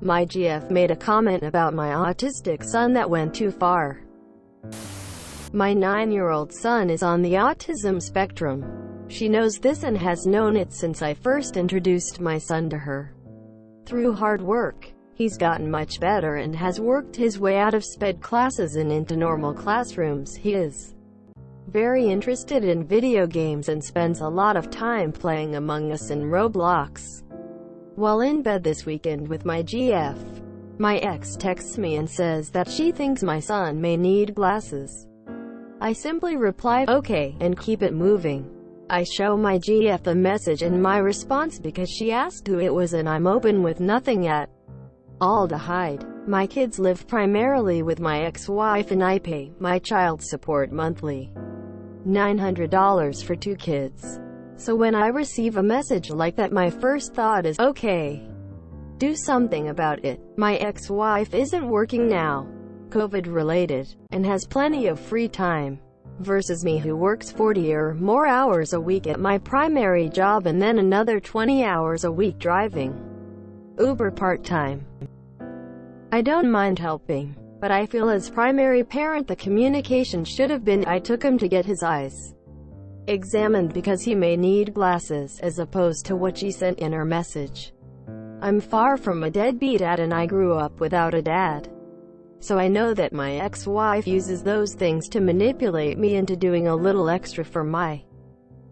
My GF made a comment about my autistic son that went too far. My 9-year-old son is on the autism spectrum. She knows this and has known it since I first introduced my son to her. Through hard work, he's gotten much better and has worked his way out of SPED classes and into normal classrooms. He is very interested in video games and spends a lot of time playing Among Us and Roblox. While in bed this weekend with my GF, my ex texts me and says that she thinks my son may need glasses. I simply reply, okay, and keep it moving. I show my GF the message and my response because she asked who it was, and I'm open with nothing at all to hide. My kids live primarily with my ex-wife and I pay my child support monthly. $900 for 2 kids. So when I receive a message like that, my first thought is, okay, do something about it. My ex-wife isn't working now, COVID-related, and has plenty of free time, versus me who works 40 or more hours a week at my primary job and then another 20 hours a week driving Uber part-time. I don't mind helping, but I feel as primary parent the communication should have been, I took him to get his eyes examined because he may need glasses, as opposed to what she sent in her message. I'm far from a deadbeat dad and I grew up without a dad. So I know that my ex-wife uses those things to manipulate me into doing a little extra for my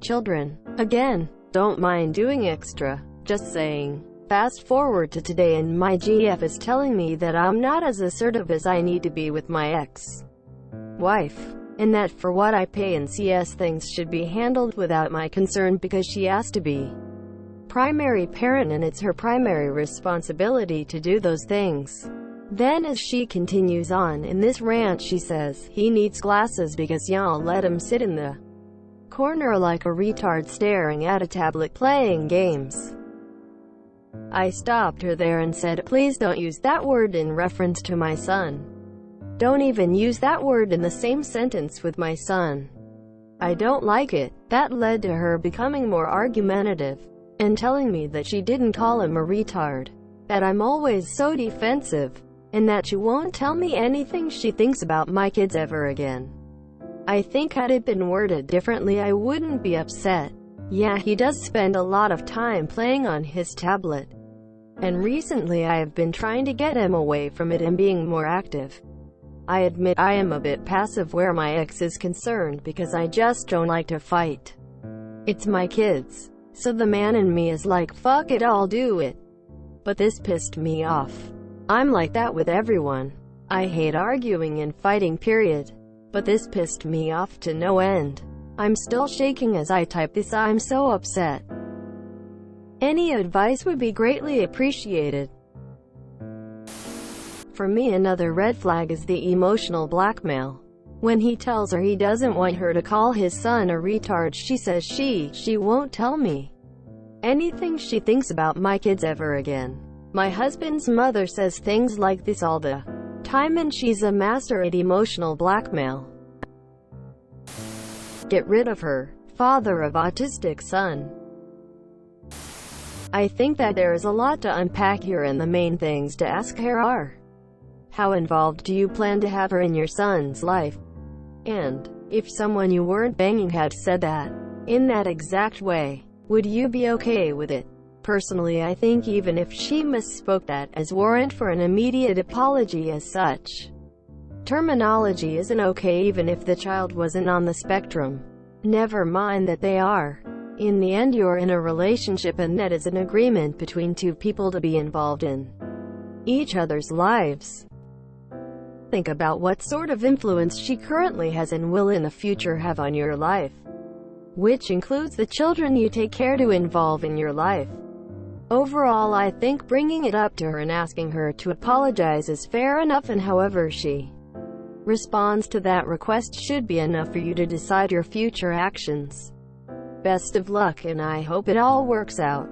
children. Again, don't mind doing extra, just saying. Fast forward to today and my GF is telling me that I'm not as assertive as I need to be with my ex-wife, and that for what I pay in CS things should be handled without my concern because she has to be primary parent and it's her primary responsibility to do those things. Then as she continues on in this rant, she says, he needs glasses because y'all let him sit in the corner like a retard staring at a tablet playing games. I stopped her there and said, please don't use that word in reference to my son. Don't even use that word in the same sentence with my son. I don't like it. That led to her becoming more argumentative and telling me that she didn't call him a retard, that I'm always so defensive, and that she won't tell me anything she thinks about my kids ever again. I think had it been worded differently I wouldn't be upset. Yeah, he does spend a lot of time playing on his tablet, and recently I have been trying to get him away from it and being more active. I admit I am a bit passive where my ex is concerned because I just don't like to fight. It's my kids, so the man in me is like, fuck it, I'll do it. But this pissed me off. I'm like that with everyone. I hate arguing and fighting, period. But this pissed me off to no end. I'm still shaking as I type this. I'm so upset. Any advice would be greatly appreciated. For me, another red flag is the emotional blackmail. When he tells her he doesn't want her to call his son a retard, she says she won't tell me anything she thinks about my kids ever again. My husband's mother says things like this all the time and she's a master at emotional blackmail. Get rid of her. Father of autistic son. I think that there is a lot to unpack here and the main things to ask here are: how involved do you plan to have her in your son's life? And, if someone you weren't banging had said that, in that exact way, would you be okay with it? Personally, I think even if she misspoke, that as warrant for an immediate apology as such. Terminology isn't okay even if the child wasn't on the spectrum. Never mind that they are. In the end, you're in a relationship and that is an agreement between two people to be involved in each other's lives. Think about what sort of influence she currently has and will in the future have on your life, which includes the children you take care to involve in your life. Overall, I think bringing it up to her and asking her to apologize is fair enough, and however she responds to that request should be enough for you to decide your future actions. Best of luck, and I hope it all works out.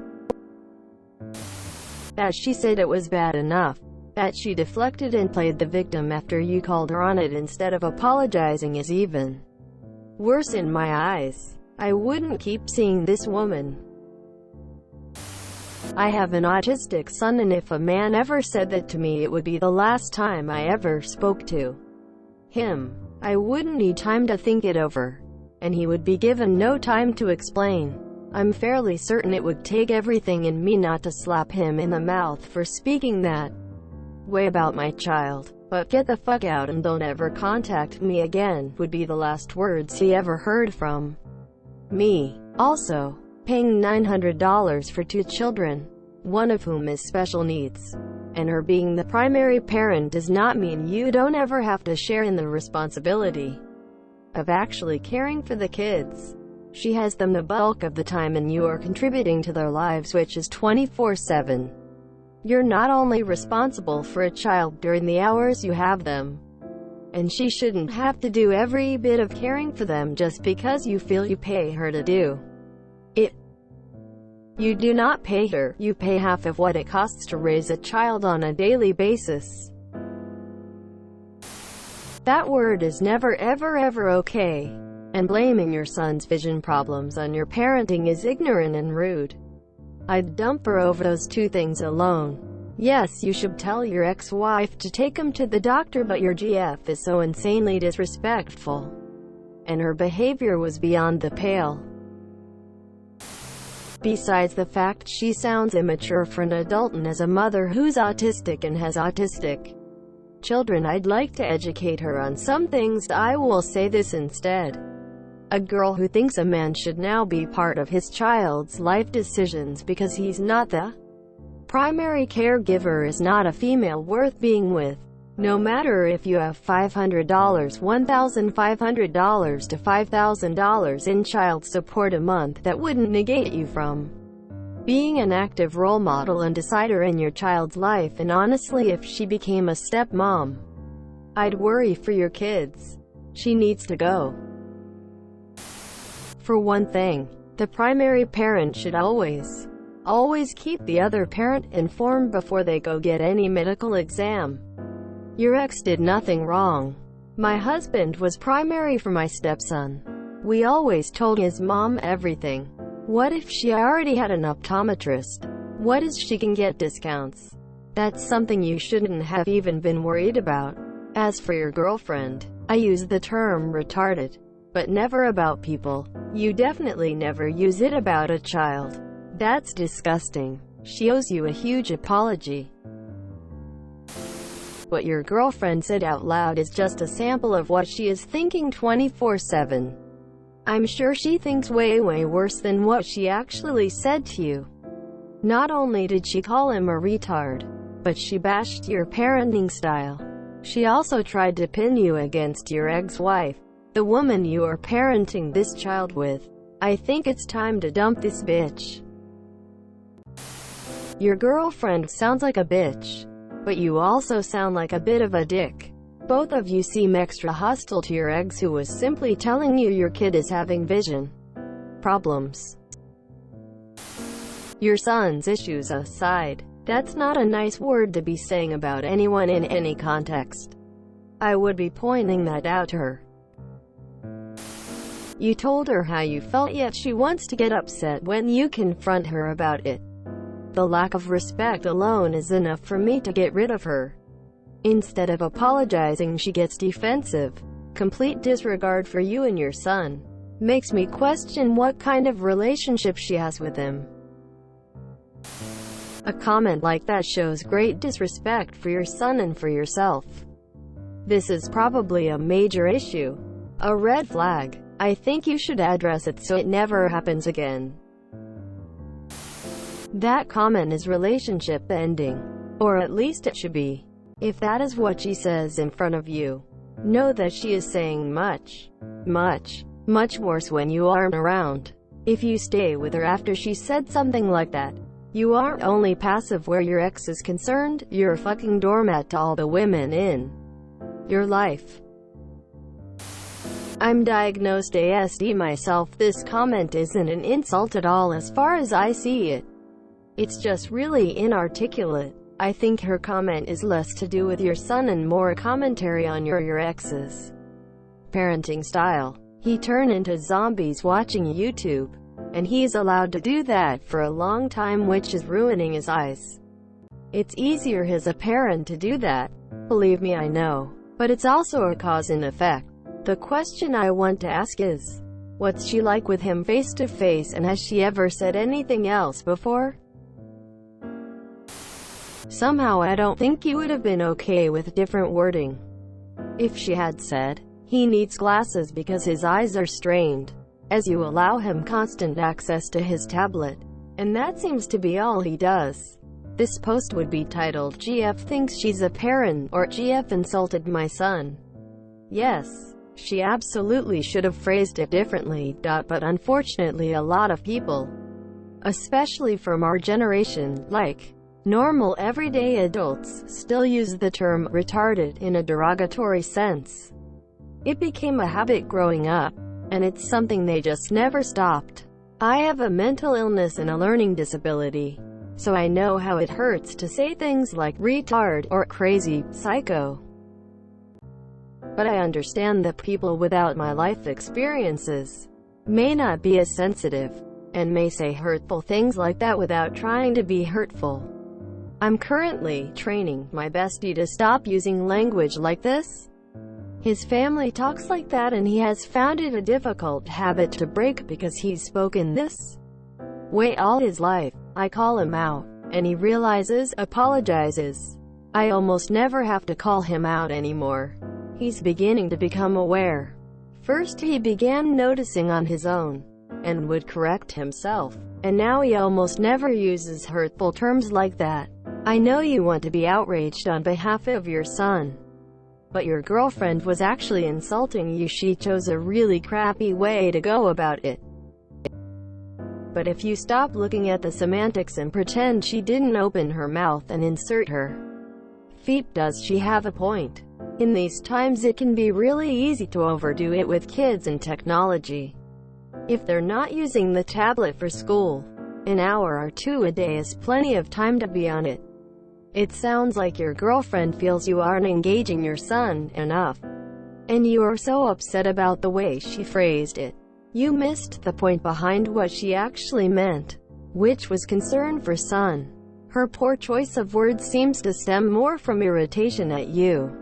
That she said it was bad enough. That she deflected and played the victim after you called her on it instead of apologizing is even worse in my eyes. I wouldn't keep seeing this woman. I have an autistic son, and if a man ever said that to me, it would be the last time I ever spoke to him. I wouldn't need time to think it over, and he would be given no time to explain. I'm fairly certain it would take everything in me not to slap him in the mouth for speaking that way about my child. But get the fuck out and don't ever contact me again, would be the last words he ever heard from me. Also, paying $900 for 2 children, one of whom is special needs, and her being the primary parent does not mean you don't ever have to share in the responsibility of actually caring for the kids. She has them the bulk of the time, and you are contributing to their lives, which is 24/7. You're not only responsible for a child during the hours you have them, and she shouldn't have to do every bit of caring for them just because you feel you pay her to do it. You do not pay her, you pay half of what it costs to raise a child on a daily basis. That word is never ever okay. And blaming your son's vision problems on your parenting is ignorant and rude. I'd dump her over those 2 things alone. Yes, you should tell your ex-wife to take him to the doctor, but your GF is so insanely disrespectful. And her behavior was beyond the pale. Besides the fact she sounds immature for an adult, and as a mother who's autistic and has autistic children, I'd like to educate her on some things. I will say this instead. A girl who thinks a man should now be part of his child's life decisions because he's not the primary caregiver is not a female worth being with. No matter if you have $500, $1,500 to $5,000 in child support a month, that wouldn't negate you from being an active role model and decider in your child's life. And honestly, if she became a stepmom, I'd worry for your kids. She needs to go. For one thing, the primary parent should always keep the other parent informed before they go get any medical exam. Your ex did nothing wrong. My husband was primary for my stepson. We always told his mom everything. What if she already had an optometrist? What if she can get discounts? That's something you shouldn't have even been worried about. As for your girlfriend, I use the term retarded, but never about people. You definitely never use it about a child. That's disgusting. She owes you a huge apology. What your girlfriend said out loud is just a sample of what she is thinking 24/7. I'm sure she thinks way worse than what she actually said to you. Not only did she call him a retard, but she bashed your parenting style. She also tried to pin you against your ex-wife, the woman you are parenting this child with. I think it's time to dump this bitch. Your girlfriend sounds like a bitch, but you also sound like a bit of a dick. Both of you seem extra hostile to your ex, who was simply telling you your kid is having vision problems. Your son's issues aside, that's not a nice word to be saying about anyone in any context. I would be pointing that out to her. You told her how you felt, yet she wants to get upset when you confront her about it. The lack of respect alone is enough for me to get rid of her. Instead of apologizing, she gets defensive. Complete disregard for you and your son makes me question what kind of relationship she has with him. A comment like that shows great disrespect for your son and for yourself. This is probably a major issue, a red flag. I think you should address it so it never happens again. That comment is relationship ending, or at least it should be. If that is what she says in front of you, know that she is saying much worse when you aren't around. If you stay with her after she said something like that, you aren't only passive where your ex is concerned, you're a fucking doormat to all the women in your life. I'm diagnosed ASD myself. This comment isn't an insult at all as far as I see it. It's just really inarticulate. I think her comment is less to do with your son and more a commentary on your ex's parenting style. He turned into zombies watching YouTube. and he's allowed to do that for a long time, which is ruining his eyes. It's easier as a parent to do that. Believe me, I know. But it's also a cause and effect. The question I want to ask is, what's she like with him face to face, and has she ever said anything else before? Somehow I don't think you would have been okay with different wording. If she had said, he needs glasses because his eyes are strained, as you allow him constant access to his tablet, and that seems to be all he does. This post would be titled, "GF thinks she's a parent," or "GF insulted my son." Yes, she absolutely should have phrased it differently, but unfortunately a lot of people, especially from our generation, like normal everyday adults, still use the term retarded in a derogatory sense. It became a habit growing up, and it's something they just never stopped. I have a mental illness and a learning disability, so I know how it hurts to say things like retard or crazy, psycho. But I understand that people without my life experiences may not be as sensitive, and may say hurtful things like that without trying to be hurtful. I'm currently training my bestie to stop using language like this. His family talks like that, and he has found it a difficult habit to break because he's spoken this way all his life. I call him out, and he realizes, apologizes. I almost never have to call him out anymore. He's beginning to become aware. First he began noticing on his own, and would correct himself, and now he almost never uses hurtful terms like that. I know you want to be outraged on behalf of your son, but your girlfriend was actually insulting you. She chose a really crappy way to go about it. But if you stop looking at the semantics and pretend she didn't open her mouth and insert her feet, does she have a point? In these times it can be really easy to overdo it with kids and technology. If they're not using the tablet for school, an hour or two a day is plenty of time to be on it. It sounds like your girlfriend feels you aren't engaging your son enough, and you are so upset about the way she phrased it. You missed the point behind what she actually meant, which was concern for son. Her poor choice of words seems to stem more from irritation at you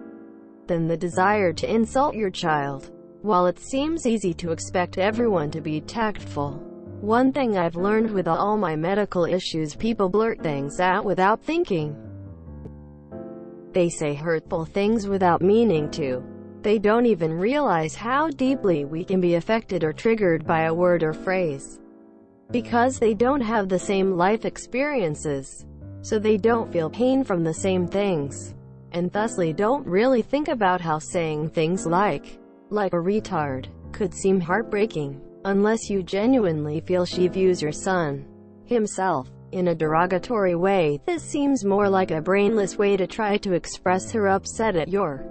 than the desire to insult your child. While it seems easy to expect everyone to be tactful, one thing I've learned with all my medical issues: people blurt things out without thinking. They say hurtful things without meaning to. They don't even realize how deeply we can be affected or triggered by a word or phrase, because they don't have the same life experiences, so they don't feel pain from the same things, and thusly don't really think about how saying things like a retard could seem heartbreaking, unless you genuinely feel she views your son, himself, in a derogatory way. This seems more like a brainless way to try to express her upset at your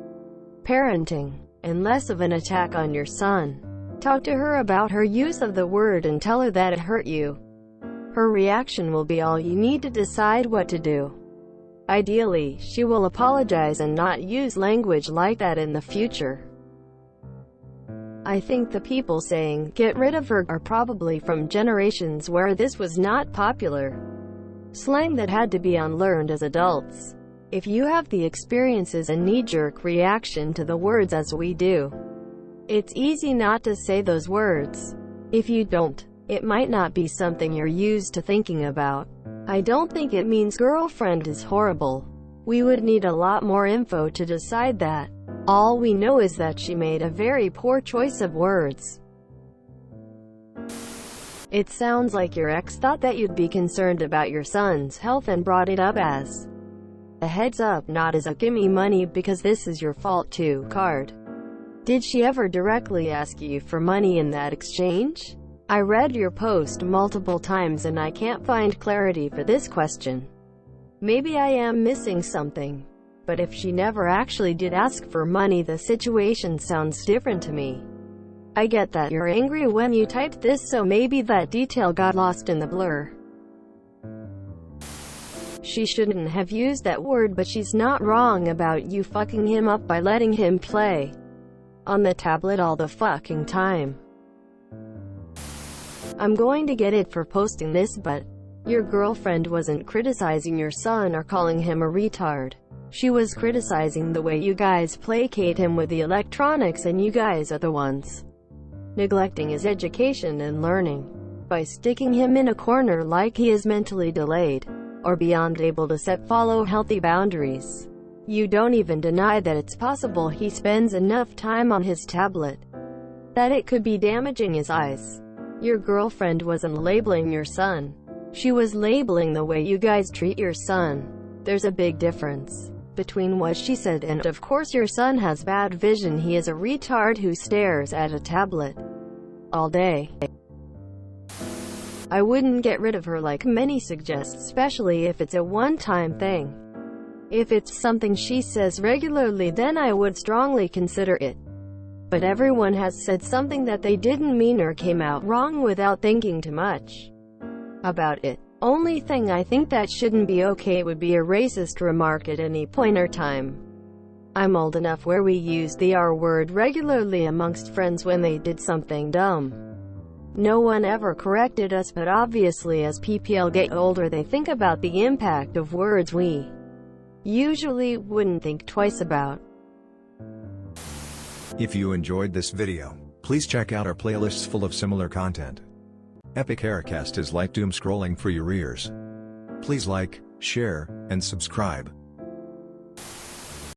parenting, and less of an attack on your son. Talk to her about her use of the word and tell her that it hurt you. Her reaction will be all you need to decide what to do. Ideally, she will apologize and not use language like that in the future. I think the people saying, "get rid of her," are probably from generations where this was not popular. Slang that had to be unlearned as adults. If you have the experiences and knee-jerk reaction to the words as we do, it's easy not to say those words. If you don't, it might not be something you're used to thinking about. I don't think it means girlfriend is horrible. We would need a lot more info to decide that. All we know is that she made a very poor choice of words. It sounds like your ex thought that you'd be concerned about your son's health and brought it up as a heads up, not as a "gimme money because this is your fault too" card. Did she ever directly ask you for money in that exchange? I read your post multiple times and I can't find clarity for this question. Maybe I am missing something. But if she never actually did ask for money, the situation sounds different to me. I get that you're angry when you typed this, so maybe that detail got lost in the blur. She shouldn't have used that word, but she's not wrong about you fucking him up by letting him play on the tablet all the fucking time. I'm going to get it for posting this, but your girlfriend wasn't criticizing your son or calling him a retard. She was criticizing the way you guys placate him with the electronics, and you guys are the ones neglecting his education and learning by sticking him in a corner like he is mentally delayed or beyond able to follow healthy boundaries. You don't even deny that it's possible he spends enough time on his tablet that it could be damaging his eyes. Your girlfriend wasn't labeling your son. She was labeling the way you guys treat your son. There's a big difference between what she said and, of course, your son has bad vision. He is a retard who stares at a tablet all day. I wouldn't get rid of her like many suggest, especially if it's a one-time thing. If it's something she says regularly, then I would strongly consider it. But everyone has said something that they didn't mean or came out wrong without thinking too much about it. Only thing I think that shouldn't be okay would be a racist remark at any point or time. I'm old enough where we used the R word regularly amongst friends when they did something dumb. No one ever corrected us, but obviously as people get older they think about the impact of words we usually wouldn't think twice about. If you enjoyed this video, please check out our playlists full of similar content. Epic Haircast is like doom scrolling for your ears. Please like, share, and subscribe.